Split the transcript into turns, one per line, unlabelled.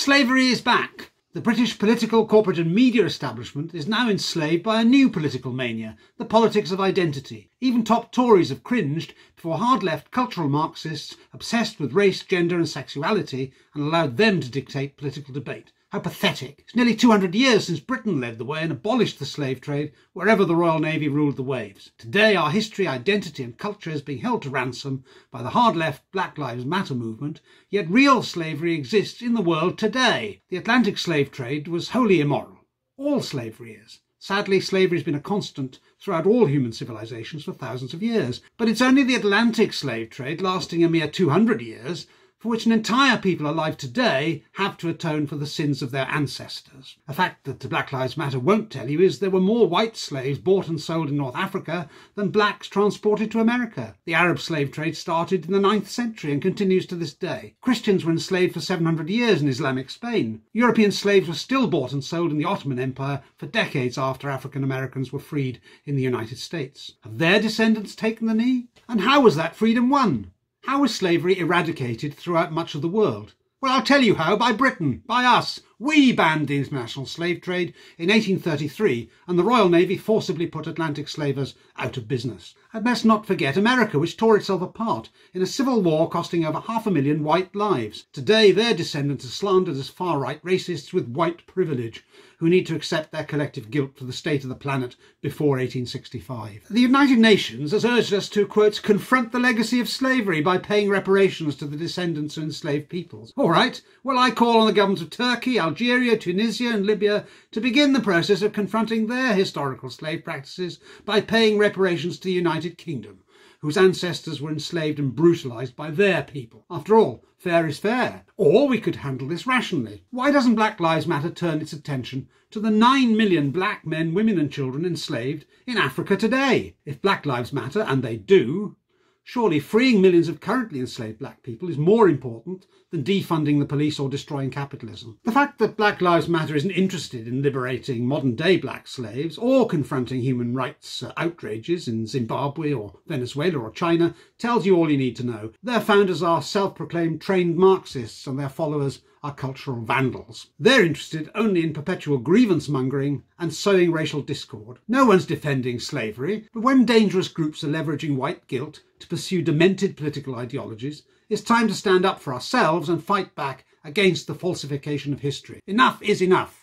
Slavery is back. The British political, corporate and media establishment is now enslaved by a new political mania, the politics of identity. Even top Tories have cringed before hard-left cultural Marxists obsessed with race, gender and sexuality and allowed them to dictate political debate. How pathetic. It's nearly 200 years since Britain led the way and abolished the slave trade wherever the Royal Navy ruled the waves. Today our history, identity and culture is being held to ransom by the hard-left Black Lives Matter movement, yet real slavery exists in the world today. The Atlantic slave trade was wholly immoral. All slavery is. Sadly, slavery has been a constant throughout all human civilizations for thousands of years. But it's only the Atlantic slave trade, lasting a mere 200 years, for which an entire people alive today have to atone for the sins of their ancestors. A fact that Black Lives Matter won't tell you is there were more white slaves bought and sold in North Africa than blacks transported to America. The Arab slave trade started in the 9th century and continues to this day. Christians were enslaved for 700 years in Islamic Spain. European slaves were still bought and sold in the Ottoman Empire for decades after African Americans were freed in the United States. Have their descendants taken the knee? And how was that freedom won? How was slavery eradicated throughout much of the world? Well, I'll tell you how, by Britain, by us. We banned the international slave trade in 1833 and the Royal Navy forcibly put Atlantic slavers out of business. And let's not forget America, which tore itself apart in a civil war costing over 500,000 white lives. Today their descendants are slandered as far-right racists with white privilege, who need to accept their collective guilt for the state of the planet before 1865. The United Nations has urged us to, quote, confront the legacy of slavery by paying reparations to the descendants of enslaved peoples. All right, well, I call on the governments of Turkey, Algeria, Tunisia and Libya to begin the process of confronting their historical slave practices by paying reparations to the United Kingdom, whose ancestors were enslaved and brutalised by their people. After all, fair is fair. Or we could handle this rationally. Why doesn't Black Lives Matter turn its attention to the 9 million black men, women and children enslaved in Africa today? If Black Lives Matter, and they do, surely freeing millions of currently enslaved black people is more important than defunding the police or destroying capitalism. The fact that Black Lives Matter isn't interested in liberating modern-day black slaves or confronting human rights outrages in Zimbabwe or Venezuela or China tells you all you need to know. Their founders are self-proclaimed trained Marxists and their followers are cultural vandals. They're interested only in perpetual grievance-mongering and sowing racial discord. No one's defending slavery, but when dangerous groups are leveraging white guilt to pursue demented political ideologies, it's time to stand up for ourselves and fight back against the falsification of history. Enough is enough.